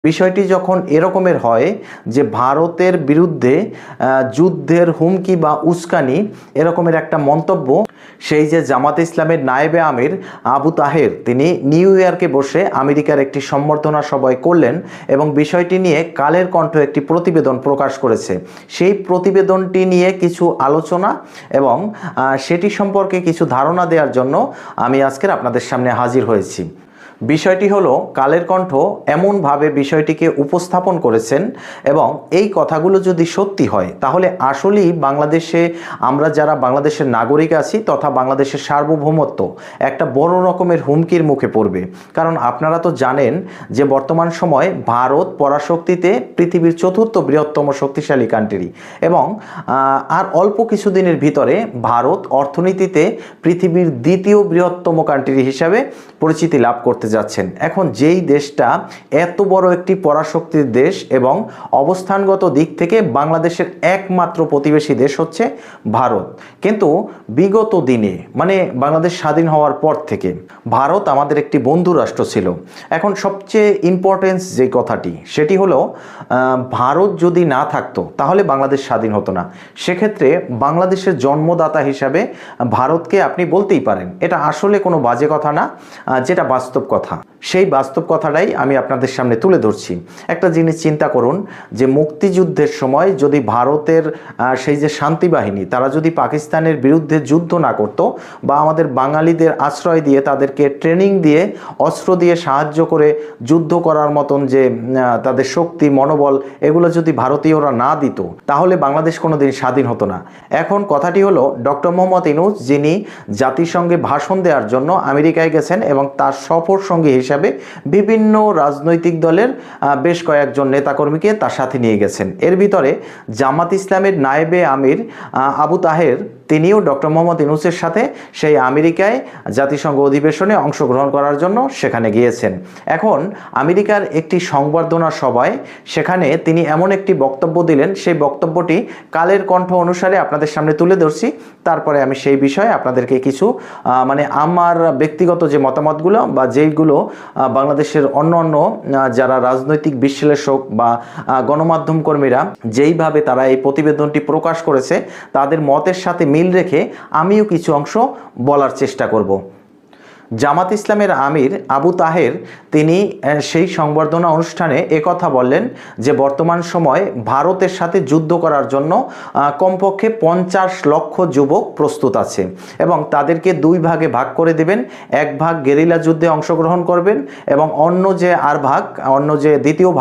বিষয়টি যখন এরকমের হয় যে ভারতের বিরুদ্ধে যুদ্ধের হুমকি বা উস্কানি এরকমের একটা মন্তব্য সেই যে জামাতে ইসলামের নায়েবে আমির আবু তাহের তিনি নিউ ইয়র্কে বসে আমেরিকার একটি সম্বর্ধনা সভায় করলেন এবং বিষয়টি নিয়ে কালের কণ্ঠ একটি প্রতিবেদন প্রকাশ করেছে। সেই প্রতিবেদনটি নিয়ে কিছু আলোচনা এবং সেটি সম্পর্কে কিছু ধারণা দেওয়ার জন্য আমি আজকের আপনাদের সামনে হাজির হয়েছি। বিষয়টি হলো কালের কণ্ঠ এমনভাবে বিষয়টিকে উপস্থাপন করেছেন এবং এই কথাগুলো যদি সত্যি হয় তাহলে আসলেই বাংলাদেশে আমরা যারা বাংলাদেশের নাগরিক আছি তথা বাংলাদেশের সার্বভৌমত্ব একটা বড় রকমের হুমকির মুখে পড়বে। কারণ আপনারা তো জানেন যে বর্তমান সময়ে ভারত পরাশক্তিতে পৃথিবীর চতুর্থ বৃহত্তম শক্তিশালী কান্ট্রি এবং আর অল্প কিছুদিনের ভিতরে ভারত অর্থনীতিতে পৃথিবীর দ্বিতীয় বৃহত্তম কান্ট্রি হিসাবে পরিচিতি লাভ করতে যাচ্ছেন। এখন যেই দেশটা এত বড় একটি পরাশক্তির দেশ এবং অবস্থানগত দিক থেকে বাংলাদেশের একমাত্র প্রতিবেশী দেশ হচ্ছে ভারত, কিন্তু বিগত দিনে মানে বাংলাদেশ স্বাধীন হওয়ার পর থেকে ভারত আমাদের একটি বন্ধু রাষ্ট্র ছিল। এখন সবচেয়ে ইম্পর্টেন্স যে কথাটি সেটি হলো ভারত যদি না থাকতো তাহলে বাংলাদেশ স্বাধীন হতো না। সেক্ষেত্রে বাংলাদেশের জন্মদাতা হিসাবে ভারতকে আপনি বলতেই পারেন। এটা আসলে কোনো বাজে কথা না, যেটা বাস্তব কথা। সেই বাস্তব কথাটাই আমি আপনাদের সামনে তুলে ধরছি। একটা জিনিস চিন্তা করুন যে মুক্তিযুদ্ধের সময় যদি ভারতের সেই যে শান্তি বাহিনী তারা যদি পাকিস্তানের বিরুদ্ধে যুদ্ধ না করত বা আমাদের বাঙালিদের আশ্রয় দিয়ে তাদেরকে ট্রেনিং দিয়ে অস্ত্র দিয়ে সাহায্য করে যুদ্ধ করার মতন যে তাদের শক্তি মনোবল এগুলো যদি ভারতীয়রা না দিত তাহলে বাংলাদেশ কোনোদিন স্বাধীন হতো না। এখন কথাটি হলো ডক্টর মোহাম্মদ ইউনূস যিনি জাতিসংঘে ভাষণ দেওয়ার জন্য আমেরিকায় গেছেন এবং তার সফর সঙ্গী হিসাবে বিভিন্ন রাজনৈতিক দলের বেশ কয়েকজন নেতাকর্মীকে তার সাথে নিয়ে গেছেন। এর ভিতরে জামাত ইসলামের নায়েবে আমির আবু তাহের তিনিও ডক্টর মোহাম্মদ ইউনূসের সাথে সেই আমেরিকায় জাতিসংঘ অধিবেশনে অংশগ্রহণ করার জন্য সেখানে গিয়েছেন। এখন আমেরিকার একটি সংবর্ধনা সভায় সেখানে তিনি এমন একটি বক্তব্য দিলেন, সেই বক্তব্যটি কালের কণ্ঠ অনুসারে আপনাদের সামনে তুলে ধরছি। তারপরে আমি সেই বিষয়ে আপনাদেরকে কিছু মানে আমার ব্যক্তিগত যে মতামতগুলো বা যেইগুলো বাংলাদেশের অন্য যারা রাজনৈতিক বিশ্লেষক বা গণমাধ্যম কর্মীরা যেইভাবে তারা এই প্রতিবেদনটি প্রকাশ করেছে তাদের মতের সাথে মিল রেখে আমিও কিছু অংশ বলার চেষ্টা করব। জামাত ইসলামের আমির আবু তাহের তিনি সেই সংবর্ধনা অনুষ্ঠানে একথা বললেন যে বর্তমান সময়ে ভারতের সাথে যুদ্ধ করার জন্য কমপক্ষে 50 লক্ষ যুবক প্রস্তুত আছে এবং তাদেরকে দুই ভাগে ভাগ করে দেবেন। এক ভাগ গেরিলা যুদ্ধে অংশগ্রহণ করবেন এবং অন্য যে দ্বিতীয় ভাগ